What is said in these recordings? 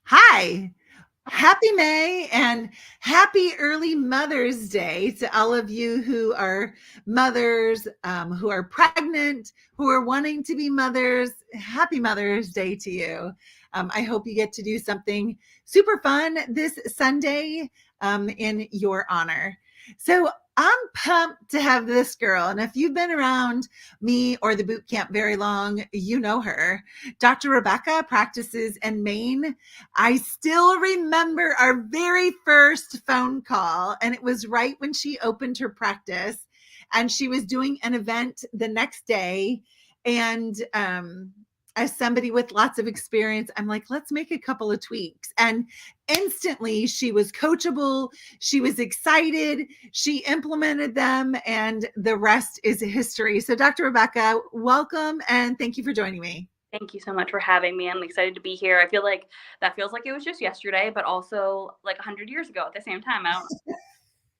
Hi, happy May and happy early Mother's Day to all of you who are mothers, who are pregnant, who are wanting to be mothers. Happy Mother's Day to you. I hope you get to do something super fun this Sunday in your honor. So I'm pumped to have this girl. And if you've been around me or the boot camp very long, you know her. Dr. Rebecca practices in Maine. I still remember our very first phone call, and it was right when she opened her practice, and she was doing an event the next day. And as somebody with lots of experience, I'm like, let's make a couple of tweaks. And instantly, she was coachable, she was excited, she implemented them, and the rest is history. So, Dr. Rebecca, welcome, and thank you for joining me. Thank you so much for having me. I'm excited to be here. I feel like that feels like it was just yesterday, but also like 100 years ago at the same time. I don't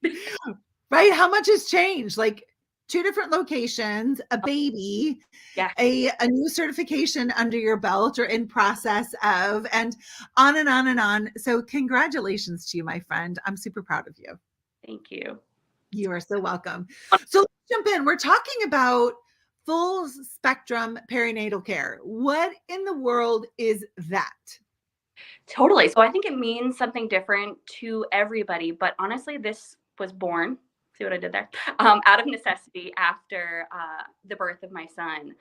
know. Right? How much has changed? Like two different locations, a baby, Yeah. a new certification under your belt or in process of, and on and on and on. So, congratulations to you, my friend. I'm super proud of you. Thank you. You are so welcome. So, let's jump in. We're talking about full spectrum perinatal care. What in the world is that? Totally. So I think it means something different to everybody, but honestly, this was born. See what I did there? Out of necessity after the birth of my son.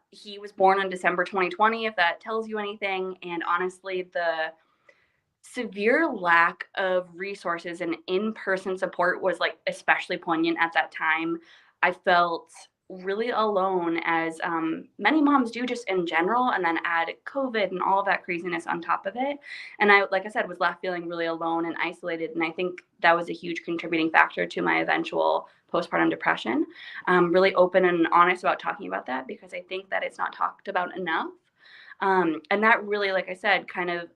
He was born on December 2020, if that tells you anything. And honestly, the severe lack of resources and in-person support was like especially poignant at that time. I felt really alone, as many moms do just in general, and then add COVID and all of that craziness on top of it. And I, like I said, was left feeling really alone and isolated. And I think that was a huge contributing factor to my eventual postpartum depression. Really open and honest about talking about that because I think that it's not talked about enough. And that really, like I said, kind of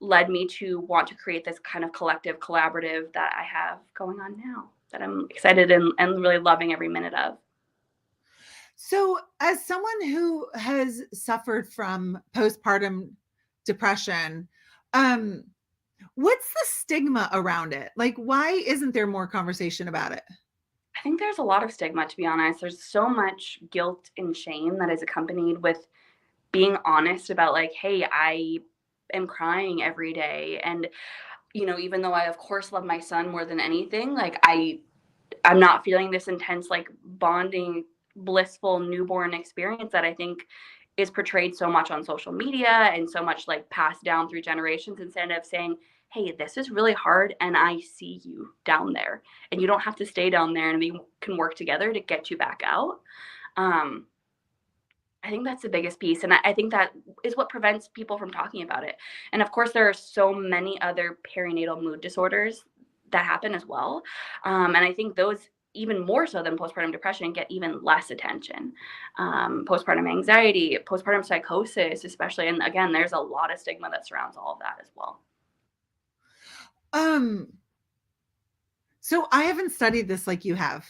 led me to want to create this kind of collective collaborative that I have going on now that I'm excited and really loving every minute of. So, as someone who has suffered from postpartum depression, um, what's the stigma around it? Like, why isn't there more conversation about it? I think there's a lot of stigma, to be honest. There's so much guilt and shame that is accompanied with being honest about, like, hey, I am crying every day. And, even though I, of course, love my son more than anything, like, I'm not feeling this intense, like, bonding, blissful newborn experience that I think is portrayed so much on social media and so much like passed down through generations, instead of saying, hey, this is really hard and I see you down there and you don't have to stay down there and we can work together to get you back out. Um, I think that's the biggest piece. And I think that is what prevents people from talking about it. And of course, there are so many other perinatal mood disorders that happen as well. And I think those, even more so than postpartum depression, get even less attention. Postpartum anxiety, postpartum psychosis, especially. And again, there's a lot of stigma that surrounds all of that as well. Um, so I haven't studied this like you have.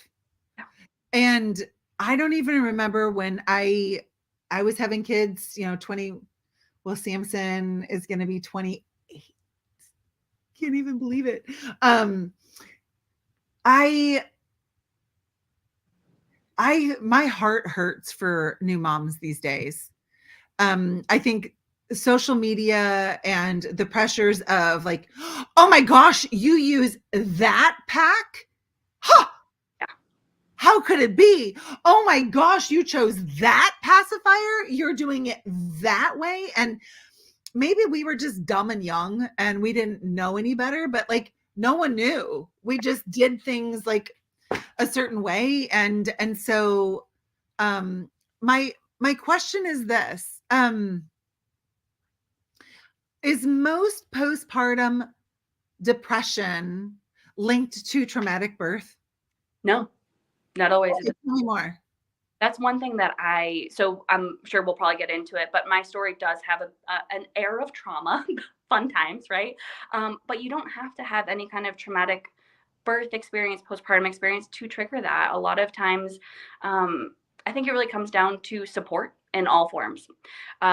Yeah. And I don't even remember when I was having kids, 20, well, Samson is going to be 28. Can't even believe it. I my heart hurts for new moms these days. I think social media and the pressures of like, oh my gosh, you use that pack? Huh, Yeah. how could it be? Oh my gosh, you chose that pacifier? You're doing it that way? And maybe we were just dumb and young and we didn't know any better, but like no one knew. We just did things like a certain way. And so um my question is this. Is most postpartum depression linked to traumatic birth? No, not always. Okay, tell me more. That's one thing that so I'm sure we'll probably get into it, but my story does have an air of trauma, fun times, right? But you don't have to have any kind of traumatic birth experience, postpartum experience to trigger that. A lot of times, I think it really comes down to support in all forms,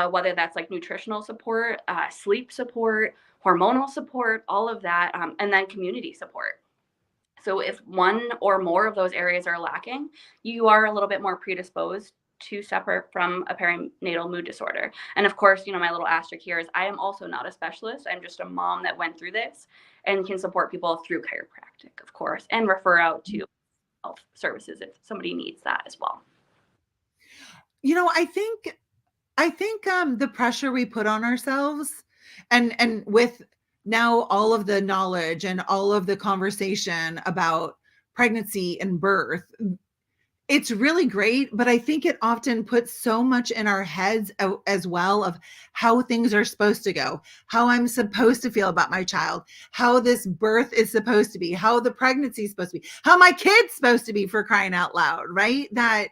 whether that's like nutritional support, sleep support, hormonal support, all of that, and then community support. So if one or more of those areas are lacking, you are a little bit more predisposed to suffer from a perinatal mood disorder. And of course, my little asterisk here is I am also not a specialist. I'm just a mom that went through this and can support people through chiropractic, of course, and refer out to health services if somebody needs that as well. I think the pressure we put on ourselves, and with now all of the knowledge and all of the conversation about pregnancy and birth, it's really great, but I think it often puts so much in our heads as well of how things are supposed to go, how I'm supposed to feel about my child, how this birth is supposed to be, how the pregnancy is supposed to be, how my kid's supposed to be, for crying out loud, right? That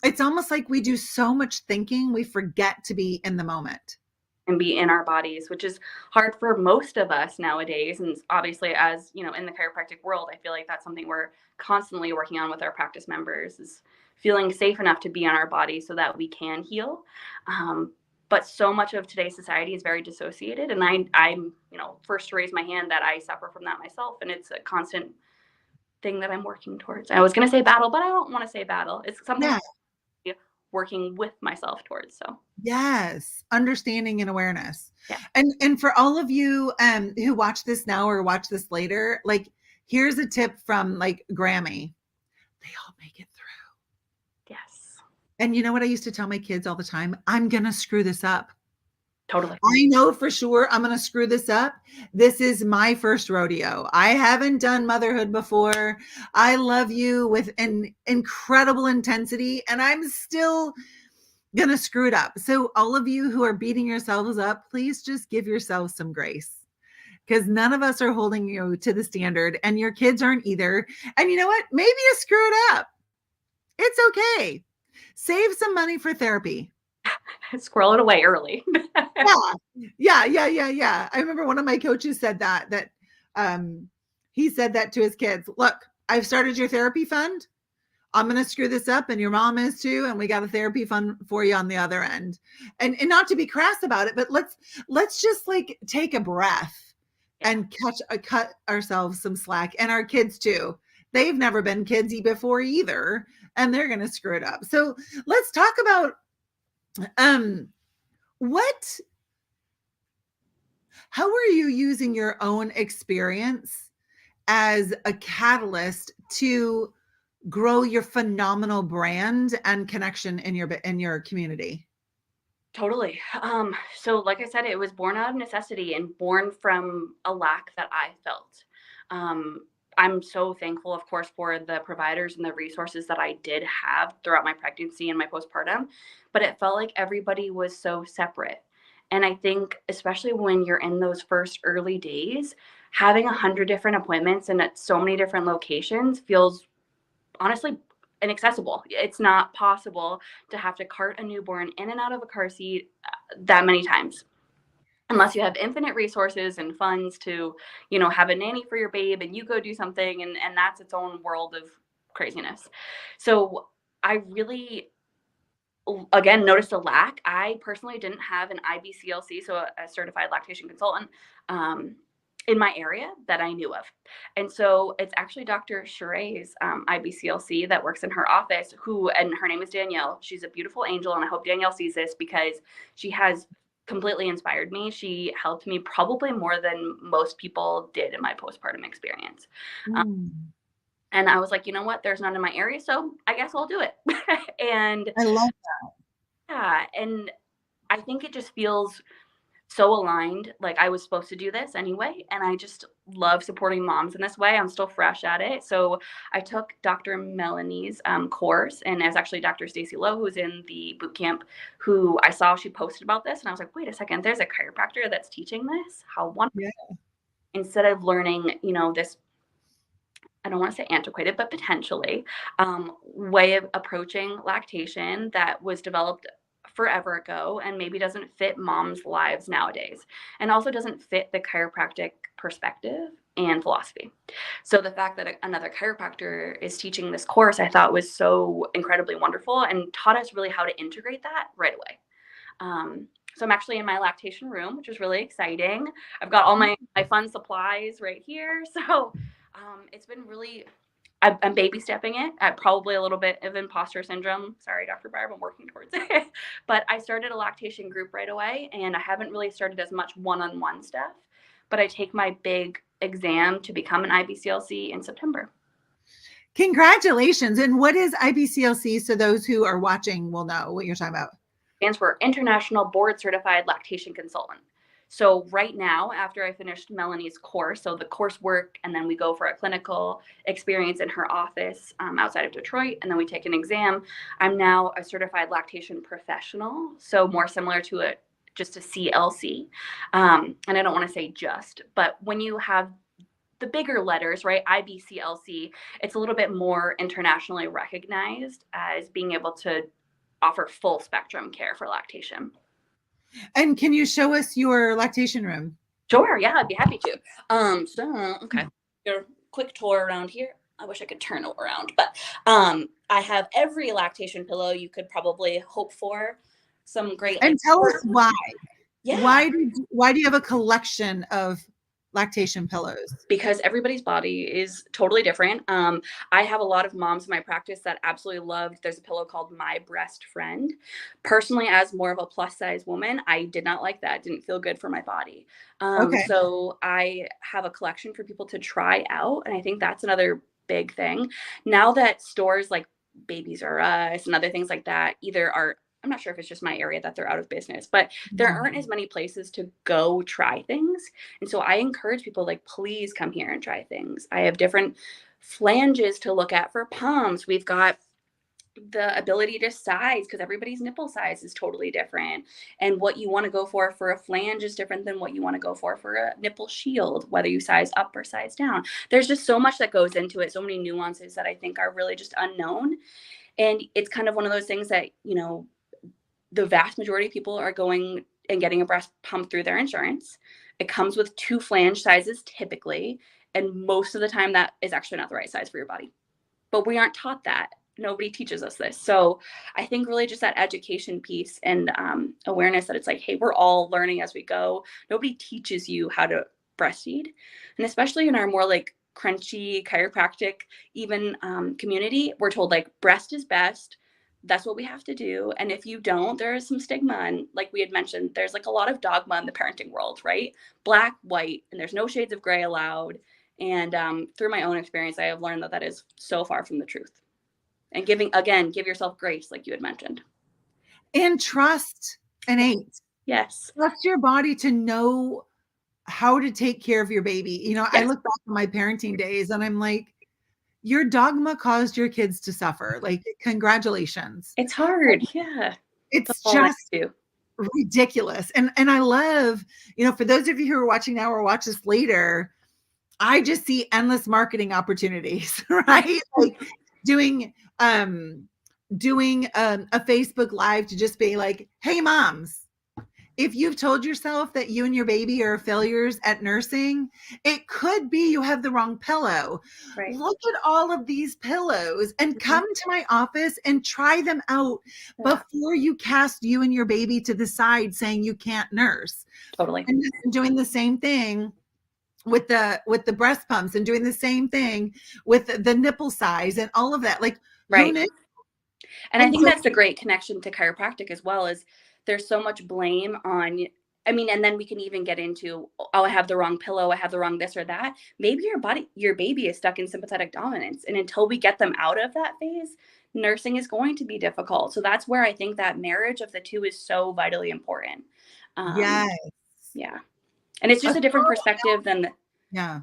it's almost like we do so much thinking, we forget to be in the moment. And be in our bodies, which is hard for most of us nowadays. And obviously, as in the chiropractic world, I feel like that's something we're constantly working on with our practice members, is feeling safe enough to be in our body so that we can heal. But so much of today's society is very dissociated. And I'm first to raise my hand that I suffer from that myself. And it's a constant thing that I'm working towards. I was going to say battle, but I don't want to say battle. It's something Yeah. I'm working with myself towards. So Yes, understanding and awareness. yeah. And for all of you who watch this now or watch this later, like, here's a tip from like Grammy. They all make it through. Yes. And you know what I used to tell my kids all the time? I'm going to screw this up. Totally. I know for sure I'm going to screw this up. This is my first rodeo. I haven't done motherhood before. I love you with an incredible intensity, and I'm still gonna screw it up. So all of you who are beating yourselves up, please just give yourselves some grace, because none of us are holding you to the standard, and your kids aren't either. And you know what? Maybe you screw it up. It's okay. Save some money for therapy. Squirrel it away early. Yeah. I remember one of my coaches said that he said that to his kids. Look, I've started your therapy fund. I'm going to screw this up, and your mom is too. And we got a therapy fund for you on the other end. And not to be crass about it, but let's just like take a breath and cut ourselves some slack, and our kids too. They've never been kidsy before either, and they're going to screw it up. So let's talk about, how are you using your own experience as a catalyst to grow your phenomenal brand and connection in your community? Totally. So like I said, it was born out of necessity and born from a lack that I felt. I'm so thankful, of course, for the providers and the resources that I did have throughout my pregnancy and my postpartum, but it felt like everybody was so separate. And I think, especially when you're in those first early days, having 100 different appointments and at so many different locations feels honestly inaccessible. It's not possible to have to cart a newborn in and out of a car seat that many times, unless you have infinite resources and funds to, have a nanny for your babe and you go do something, and that's its own world of craziness. So I really, again, noticed a lack. I personally didn't have an IBCLC, so a certified lactation consultant, in my area that I knew of. And so it's actually Dr. Sheree's IBCLC that works in her office, and her name is Danielle. She's a beautiful angel, and I hope Danielle sees this because she has completely inspired me. She helped me probably more than most people did in my postpartum experience. And I was like, you know what? There's none in my area, so I guess I'll do it. And I love yeah, and I think it just feels so aligned. Like I was supposed to do this anyway. And I just love supporting moms in this way. I'm still fresh at it. So I took Dr. Melanie's course, and it was actually Dr. Stacy Lowe, who's in the boot camp, who I saw she posted about this. And I was like, wait a second, there's a chiropractor that's teaching this. How wonderful. Yeah. Instead of learning, this, I don't want to say antiquated, but potentially way of approaching lactation that was developed forever ago and maybe doesn't fit moms' lives nowadays, and also doesn't fit the chiropractic perspective. and philosophy. So the fact that another chiropractor is teaching this course, I thought was so incredibly wonderful and taught us really how to integrate that right away. So I'm actually in my lactation room, which is really exciting. I've got all my fun supplies right here. So it's been really, I'm baby stepping it at probably a little bit of imposter syndrome. Sorry, Dr. Barb, I'm working towards it. But I started a lactation group right away, and I haven't really started as much one-on-one stuff. But I take my big exam to become an IBCLC in September. Congratulations. And what is IBCLC? So those who are watching will know what you're talking about. Stands for International Board Certified Lactation Consultant. So right now, after I finished Melanie's course, so the coursework, and then we go for a clinical experience in her office outside of Detroit, and then we take an exam. I'm now a certified lactation professional, so more similar to just a CLC. And I don't want to say just, but when you have the bigger letters, right, IBCLC, it's a little bit more internationally recognized as being able to offer full spectrum care for lactation. And can you show us your lactation room? Sure, yeah, I'd be happy to. Okay, your quick tour around here. I wish I could turn it around, but I have every lactation pillow you could probably hope for. Some great. And tell us why. Yeah. Why do you have a collection of lactation pillows? Because everybody's body is totally different. I have a lot of moms in my practice that absolutely loved, there's a pillow called My Breast Friend. Personally, as more of a plus size woman, I did not like that. It didn't feel good for my body. Okay. So I have a collection for people to try out. And I think that's another big thing. Now that stores like Babies R Us and other things like that either are, I'm not sure if it's just my area that they're out of business, but there aren't as many places to go try things. And so I encourage people, like, please come here and try things. I have different flanges to look at for pumps. We've got the ability to size, because everybody's nipple size is totally different. And what you want to go for a flange is different than what you want to go for a nipple shield, whether you size up or size down. There's just so much that goes into it, so many nuances that I think are really just unknown. And it's kind of one of those things that, you know, the vast majority of people are going and getting a breast pump through their insurance. It comes with 2 flange sizes typically, and most of the time that is actually not the right size for your body. But we aren't taught that. Nobody teaches us this. So I think really just that education piece and awareness that it's like, hey, we're all learning as we go. Nobody teaches you how to breastfeed. And especially in our more like crunchy chiropractic even community, we're told like breast is best. That's what we have to do. And if you don't, there is some stigma. And like we had mentioned, there's like a lot of dogma in the parenting world, right? Black, white, and there's no shades of gray allowed. And through my own experience, I have learned that that is so far from the truth. And give yourself grace, like you had mentioned. And trust innate. Yes. Trust your body to know how to take care of your baby. You know, I Yes. look back on my parenting days and I'm like, your dogma caused your kids to suffer. Like, congratulations. It's hard. Yeah. It's just ridiculous. And I love, you know, for those of you who are watching now or watch this later, I just see endless marketing opportunities, right? Like doing a Facebook Live to just be like, hey moms, if you've told yourself that you and your baby are failures at nursing, it could be you have the wrong pillow. Right. Look at all of these pillows and come to my office and try them out before you cast you and your baby to the side saying you can't nurse. Totally. And doing the same thing with the breast pumps and doing the same thing with the nipple size and all of that. Like, right. And I think that's a great connection to chiropractic as well, is there's so much blame on, I mean, and then we can even get into, oh, I have the wrong pillow, I have the wrong this or that. Maybe your baby is stuck in sympathetic dominance. And until we get them out of that phase, nursing is going to be difficult. So that's where I think that marriage of the two is so vitally important. Yes. Yeah. And it's just a different perspective than yeah.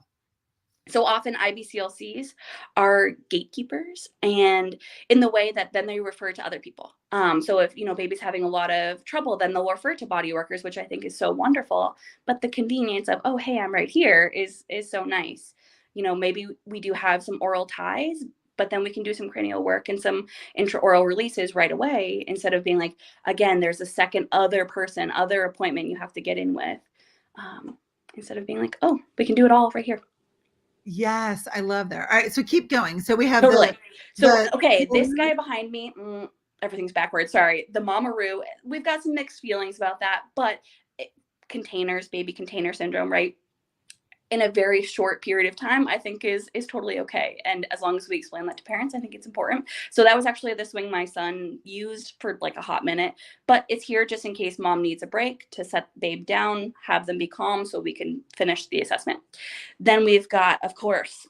So often IBCLCs are gatekeepers, and in the way that then they refer to other people. So if, you know, baby's having a lot of trouble, then they'll refer to body workers, which I think is so wonderful. But the convenience of, oh, hey, I'm right here is so nice. You know, maybe we do have some oral ties, but then we can do some cranial work and some intraoral releases right away, instead of being like, again, there's a second other appointment you have to get in with. Instead of being like, oh, we can do it all right here. Yes, I love that. All right, so keep going. So we have Totally. So, the okay, this guy behind me, everything's backwards. Sorry. The Mamaroo, we've got some mixed feelings about that, but containers, baby container syndrome, right? In a very short period of time, I think is totally okay. And as long as we explain that to parents, I think it's important. So that was actually the swing my son used for like a hot minute, but it's here just in case mom needs a break to set babe down, have them be calm so we can finish the assessment. Then we've got, of course,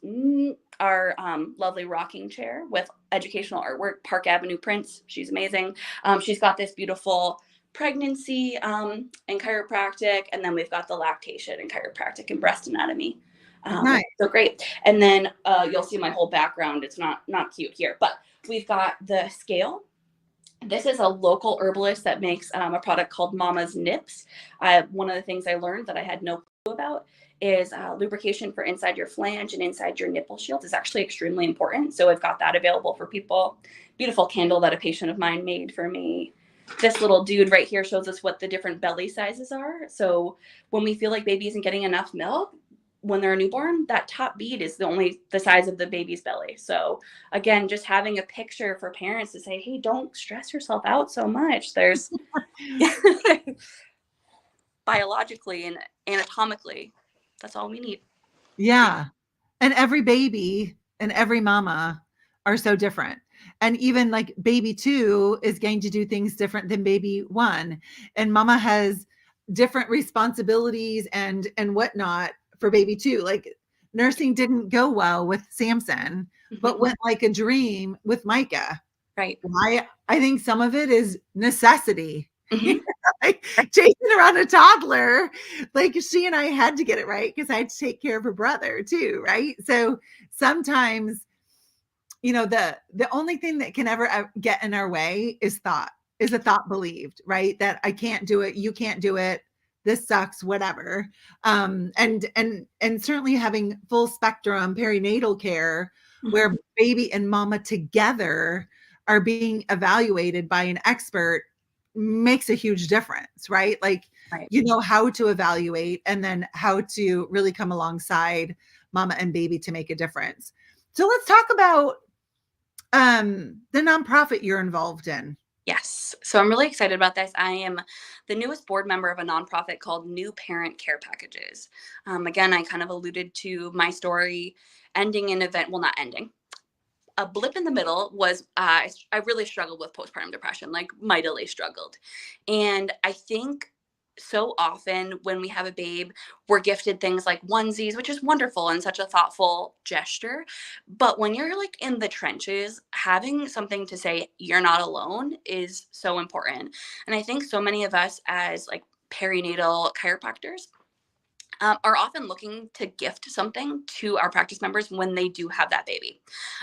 our lovely rocking chair with educational artwork, Park Avenue prints. She's amazing. She's got this beautiful pregnancy and chiropractic, and then we've got the lactation and chiropractic and breast anatomy. Nice. So great. And then you'll see my whole background. It's not cute here, but we've got the scale. This is a local herbalist that makes a product called Mama's Nips. One of the things I learned that I had no clue about is lubrication for inside your flange and inside your nipple shield is actually extremely important. So I've got that available for people. Beautiful candle that a patient of mine made for me. This little dude right here shows us what the different belly sizes are. So when we feel like baby isn't getting enough milk, when they're a newborn, that top bead is the size of the baby's belly. So again, just having a picture for parents to say, hey, don't stress yourself out so much. There's biologically and anatomically, that's all we need. Yeah. And every baby and every mama are so different. And even like baby 2 is going to do things different than baby 1. And mama has different responsibilities and whatnot for baby 2. Like nursing didn't go well with Samson, but went like a dream with Micah. Right. I think some of it is necessity. Mm-hmm. Like chasing around a toddler, like she and I had to get it right because I had to take care of her brother too, right? So sometimes, the only thing that can ever get in our way is a thought believed, right? That I can't do it, you can't do it, this sucks, whatever. And certainly having full spectrum perinatal care where baby and mama together are being evaluated by an expert makes a huge difference, right? Like, right. How to evaluate and then how to really come alongside mama and baby to make a difference. So let's talk about the nonprofit you're involved in. Yes. So I'm really excited about this. I am the newest board member of a nonprofit called New Parent Care Packages. Again, I kind of alluded to my story ending in event, well, not ending. A blip in the middle was I really struggled with postpartum depression, like mightily struggled. And I think so often when we have a babe, we're gifted things like onesies, which is wonderful and such a thoughtful gesture. But when you're like in the trenches, having something to say you're not alone is so important. And I think so many of us as like perinatal chiropractors are often looking to gift something to our practice members when they do have that baby.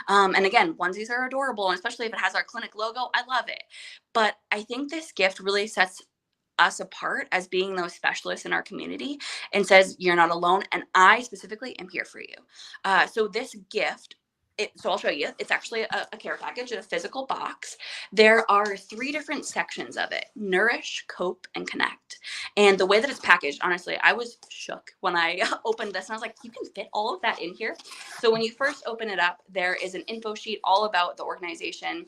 And again, onesies are adorable, and especially if it has our clinic logo, I love it. But I think this gift really sets us apart as being those specialists in our community and says, you're not alone. And I specifically am here for you. So this gift, so I'll show you. It's actually a care package in a physical box. There are 3 different sections of it: nourish, cope, and connect. And the way that it's packaged, honestly, I was shook when I opened this and I was like, you can fit all of that in here. So when you first open it up, there is an info sheet all about the organization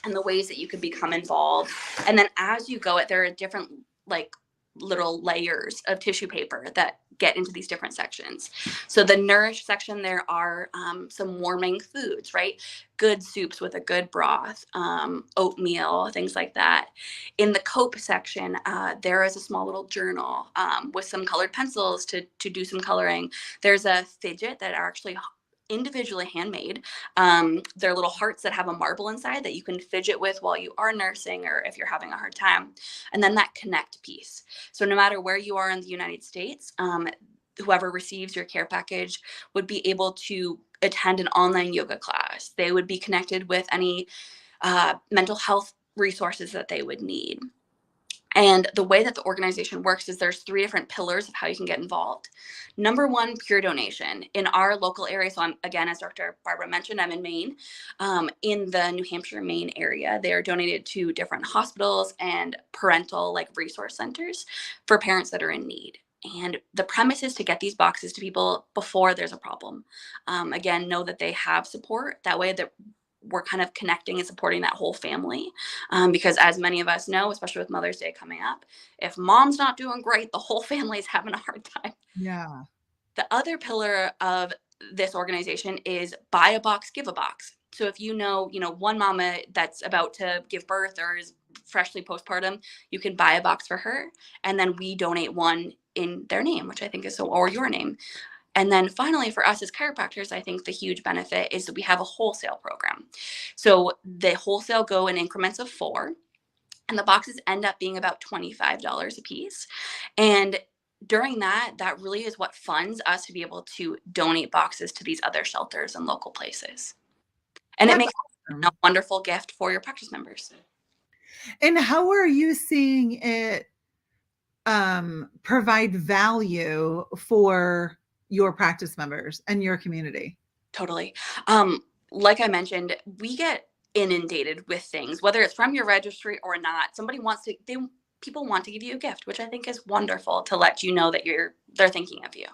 and the ways that you could become involved. And then as you go, there are different like little layers of tissue paper that get into these different sections. So the nourish section, there are some warming foods, right? Good soups with a good broth, oatmeal, things like that. In the cope section, there is a small little journal with some colored pencils to do some coloring. There's a fidget that are actually individually handmade. They're little hearts that have a marble inside that you can fidget with while you are nursing or if you're having a hard time. And then that connect piece. So no matter where you are in the United States, whoever receives your care package would be able to attend an online yoga class. They would be connected with any mental health resources that they would need. And the way that the organization works is there's 3 different pillars of how you can get involved. Number 1, pure donation. In our local area, so I'm, again, as Dr. Barbara mentioned, I'm in Maine. In the New Hampshire, Maine area, they are donated to different hospitals and parental like resource centers for parents that are in need. And the premise is to get these boxes to people before there's a problem. Again, know that they have support. That way that we're kind of connecting and supporting that whole family. Because as many of us know, especially with Mother's Day coming up, if mom's not doing great, the whole family is having a hard time. Yeah. The other pillar of this organization is buy a box, give a box. So if one mama that's about to give birth or is freshly postpartum, you can buy a box for her, and then we donate one in their name, which I think is so, or your name. And then finally, for us as chiropractors, I think the huge benefit is that we have a wholesale program. So the wholesale go in increments of 4, and the boxes end up being about $25 a piece. And during that really is what funds us to be able to donate boxes to these other shelters and local places. And it That's makes a awesome. wonderful gift for your practice members. And how are you seeing it provide value for your practice members and your community? Totally. Like I mentioned, we get inundated with things, whether it's from your registry or not. People want to give you a gift, which I think is wonderful to let you know that they're thinking of you.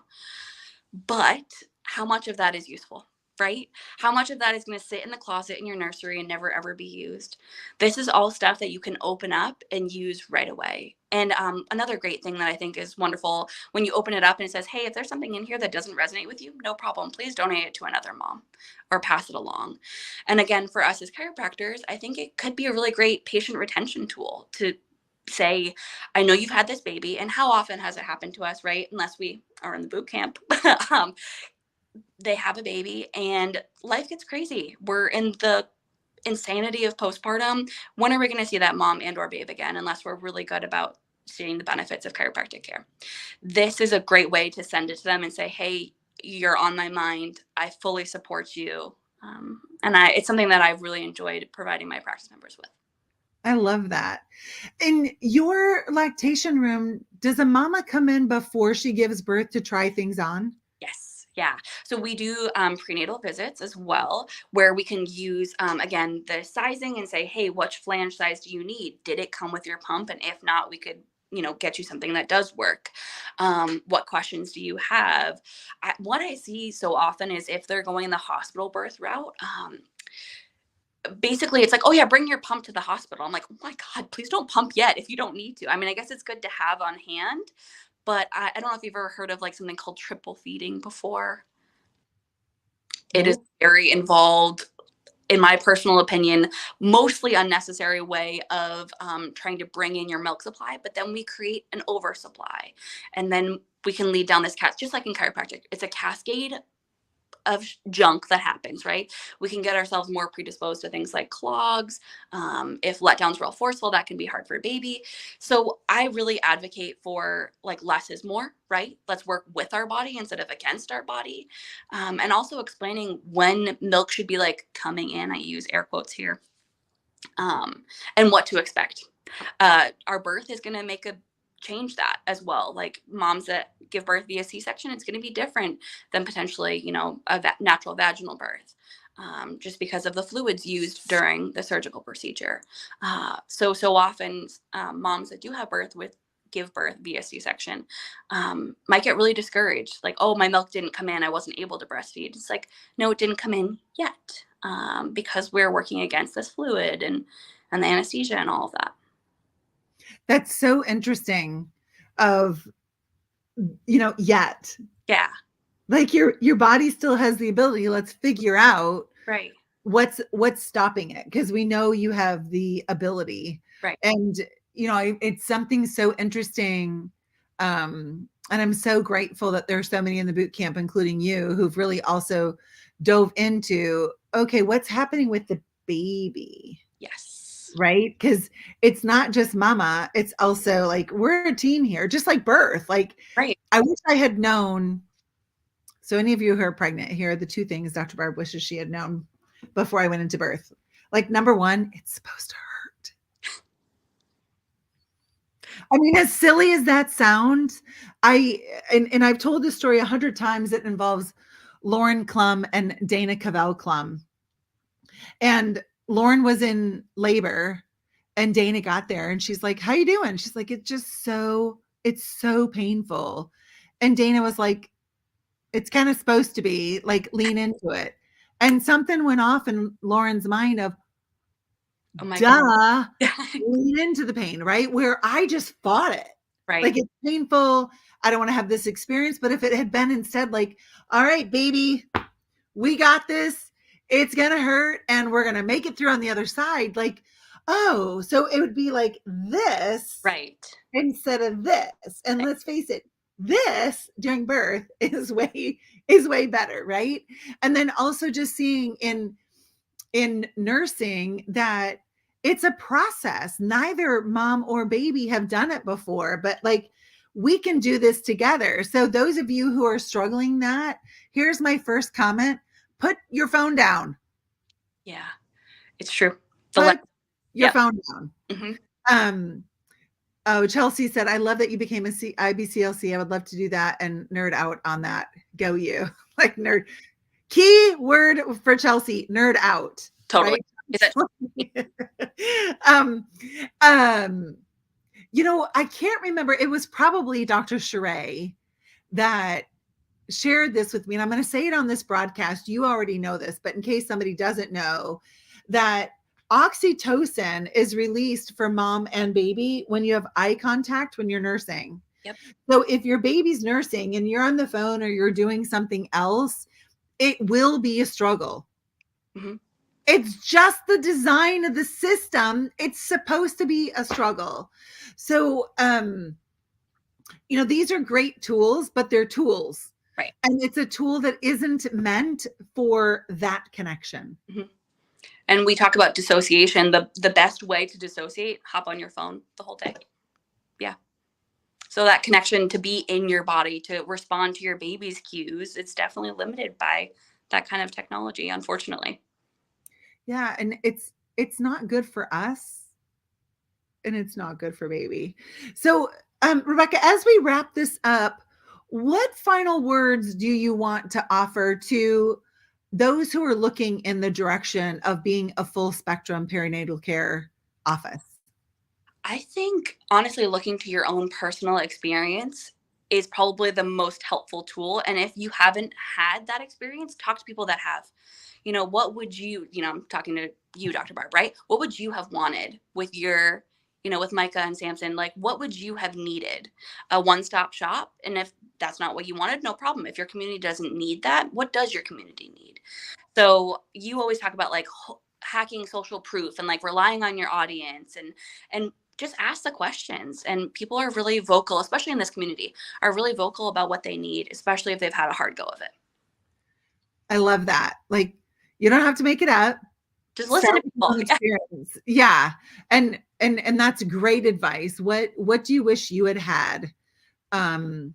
But how much of that is useful, right? How much of that is going to sit in the closet in your nursery and never ever be used? This is all stuff that you can open up and use right away. And another great thing that I think is wonderful, when you open it up and it says, hey, if there's something in here that doesn't resonate with you, no problem. Please donate it to another mom or pass it along. And again, for us as chiropractors, I think it could be a really great patient retention tool to say, I know you've had this baby, and how often has it happened to us, right? Unless we are in the boot camp. They have a baby and life gets crazy. We're in the insanity of postpartum. When are we going to see that mom and or babe again, unless we're really good about seeing the benefits of chiropractic care? This is a great way to send it to them and say, hey, you're on my mind. I fully support you. It's something that I've really enjoyed providing my practice members with. I love that. In your lactation room, does a mama come in before she gives birth to try things on? Yes. Yeah. So we do prenatal visits as well, where we can use, again, the sizing and say, hey, which flange size do you need? Did it come with your pump? And if not, we could, get you something that does work. What questions do you have? What I see so often is if they're going the hospital birth route, basically it's like, oh yeah, bring your pump to the hospital. I'm like, oh my God, please don't pump yet if you don't need to. I mean, I guess it's good to have on hand, but I don't know if you've ever heard of like something called triple feeding before. It is Nope. very involved, in my personal opinion, mostly unnecessary way of trying to bring in your milk supply, but then we create an oversupply. And then we can lead down this just like in chiropractic, it's a cascade of junk that happens, right? We can get ourselves more predisposed to things like clogs. If letdown's real forceful, that can be hard for a baby. So I really advocate for like less is more, right? Let's work with our body instead of against our body. And also explaining when milk should be like coming in. I use air quotes here. And what to expect. Our birth is going to make a change that as well. Like moms that give birth via C-section, it's going to be different than potentially, a natural vaginal birth, just because of the fluids used during the surgical procedure. So often, moms that do give birth via C-section might get really discouraged. Like, oh, my milk didn't come in. I wasn't able to breastfeed. It's like, no, it didn't come in yet, because we're working against this fluid and the anesthesia and all of that. That's so interesting of, yet. Yeah. Like your body still has the ability. Let's figure out Right. what's stopping it, because we know you have the ability. Right. And it's something so interesting. And I'm so grateful that there's so many in the boot camp, including you, who've really also dove into, okay, what's happening with the baby? Yes. Right? Because it's not just mama, it's also like we're a team here, just like birth. Like, Right. I wish I had known. So any of you who are pregnant, here are the 2 things Dr. Barb wishes she had known before I went into birth. Like, number 1, it's supposed to hurt. I mean, as silly as that sounds, and I've told this story 100 times. It involves Lauren Klum and Dana Cavell Klum. And Lauren was in labor and Dana got there and she's like, how you doing? She's like, it's just so it's so painful. And Dana was like, it's kind of supposed to be like, lean into it. And something went off in Lauren's mind of, Oh my god. duh, lean into the pain, right? Where I just fought it. Right. Like, it's painful. I don't want to have this experience. But if it had been instead like, all right, baby, we got this. It's going to hurt and we're going to make it through on the other side. Like, oh, so it would be like this Right. instead of this. And Right. let's face it, this during birth is way better, right? And then also just seeing in nursing that it's a process. Neither mom or baby have done it before, but like, we can do this together. So those of you who are struggling that, here's my first comment. Put your phone down. Yeah, it's true. Put your Yep. phone down. Mhm. Oh, Chelsea said, I love that you became a IBCLC. I would love to do that and nerd out on that. Go you. Like, nerd. Key word for Chelsea, nerd out. Totally. Right? um, um, I can't remember. It was probably Dr. Sheree that shared this with me. And I'm going to say it on this broadcast. You already know this, but in case somebody doesn't know, that oxytocin is released for mom and baby when you have eye contact when you're nursing. Yep. So if your baby's nursing and you're on the phone or you're doing something else, it will be a struggle. Mm-hmm. It's just the design of the system. It's supposed to be a struggle. So, these are great tools, but they're tools. Right. And it's a tool that isn't meant for that connection. Mm-hmm. And we talk about dissociation. The best way to dissociate, hop on your phone the whole day. Yeah. So that connection to be in your body, to respond to your baby's cues, it's definitely limited by that kind of technology, unfortunately. Yeah. And it's not good for us and it's not good for baby. So, Rebecca, as we wrap this up, what final words do you want to offer to those who are looking in the direction of being a full spectrum perinatal care office? I think, honestly, looking to your own personal experience is probably the most helpful tool. And if you haven't had that experience, talk to people that have. What would you, I'm talking to you, Dr. Barb, right? What would you have wanted with your, with Micah and Samson? Like, what would you have needed? A one-stop shop? And if that's not what you wanted, no problem. If your community doesn't need that, what does your community need? So you always talk about like hacking social proof and like relying on your audience and just ask the questions. And people are really vocal, especially in this community, are really vocal about what they need, especially if they've had a hard go of it. I love that. Like, you don't have to make it up. Just listen to people. Experience. Yeah. And that's great advice. What do you wish you had to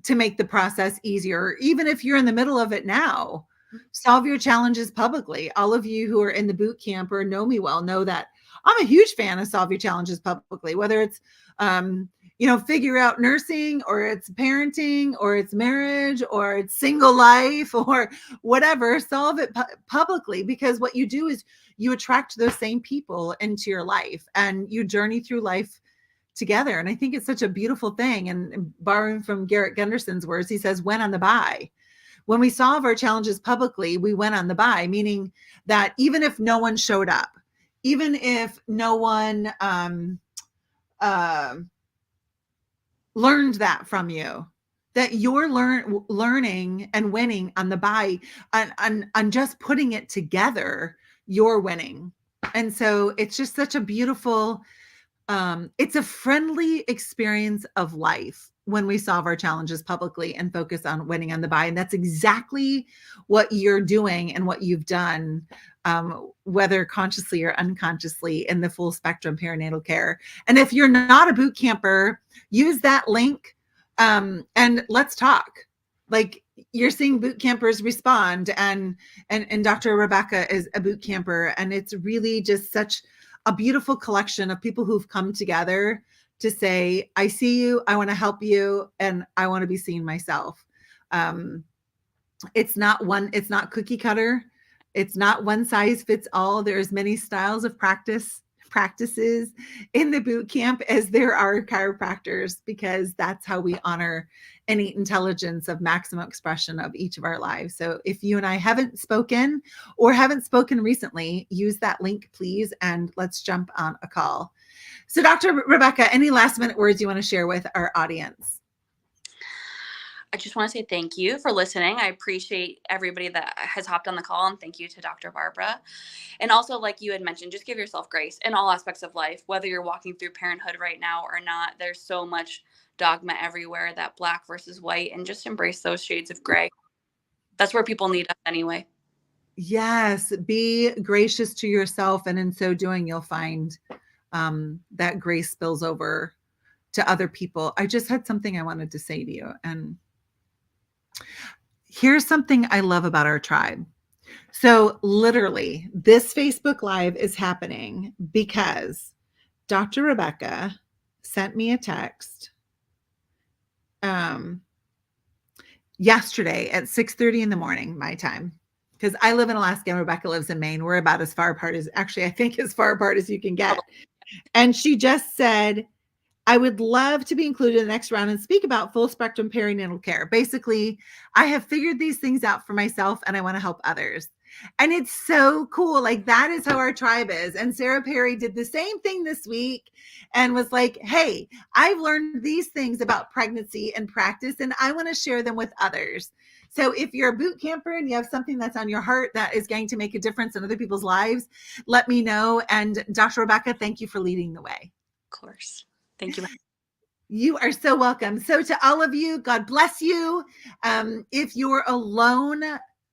make the process easier? Even if you're in the middle of it now, solve your challenges publicly. All of you who are in the boot camp or know me well know that I'm a huge fan of solve your challenges publicly, whether it's, figure out nursing or it's parenting or it's marriage or it's single life or whatever, solve it publicly, because what you do is you attract those same people into your life and you journey through life together. And I think it's such a beautiful thing. And borrowing from Garrett Gunderson's words, he says, win on the buy. When we solve our challenges publicly, we win on the buy, meaning that even if no one showed up, even if no one learned that from you, that you're learning and winning on the buy, on just putting it together, you're winning. And so it's just such a beautiful, it's a friendly experience of life when we solve our challenges publicly and focus on winning on the buy. And that's exactly what you're doing and what you've done, whether consciously or unconsciously, in the full spectrum perinatal care. And if you're not a boot camper, use that link and let's talk. Like, you're seeing boot campers respond, and Dr. Rebecca is a boot camper, and it's really just such a beautiful collection of people who've come together to say, I see you, I want to help you, and I want to be seen myself. It's not cookie cutter. It's not one size fits all. There's many styles of practice, practices in the boot camp as there are chiropractors, because that's how we honor innate intelligence of maximum expression of each of our lives. So if you and I haven't spoken or haven't spoken recently, use that link, please, and let's jump on a call. So Dr. Rebecca, any last minute words you want to share with our audience? I just want to say thank you for listening. I appreciate everybody that has hopped on the call, and thank you to Dr. Barbara. And also, like you had mentioned, just give yourself grace in all aspects of life, whether you're walking through parenthood right now or not. There's so much dogma everywhere, that black versus white, and just embrace those shades of gray. That's where people need us anyway. Yes, be gracious to yourself, and in so doing, you'll find that grace spills over to other people. I just had something I wanted to say to you, and here's something I love about our tribe. So literally, this Facebook Live is happening because Dr. Rebecca sent me a text yesterday at 6:30 in the morning, my time, because I live in Alaska and Rebecca lives in Maine. We're about as far apart as, actually, I think as far apart as you can get. And she just said, I would love to be included in the next round and speak about full spectrum perinatal care. Basically, I have figured these things out for myself and I want to help others. And it's so cool. Like, that is how our tribe is. And Sarah Perry did the same thing this week and was like, hey, I've learned these things about pregnancy and practice, and I want to share them with others. So if you're a boot camper and you have something that's on your heart that is going to make a difference in other people's lives, let me know. And Dr. Rebecca, thank you for leading the way. Of course. Thank you. You are so welcome. So to all of you, God bless you. If you're alone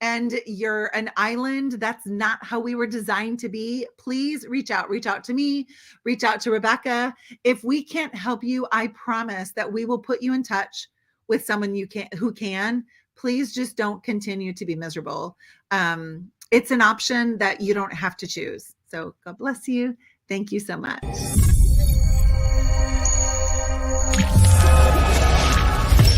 and you're an island, that's not how we were designed to be. Please reach out to me, reach out to Rebecca. If we can't help you, I promise that we will put you in touch with someone who can. Please just don't continue to be miserable. It's an option that you don't have to choose. So God bless you. Thank you so much.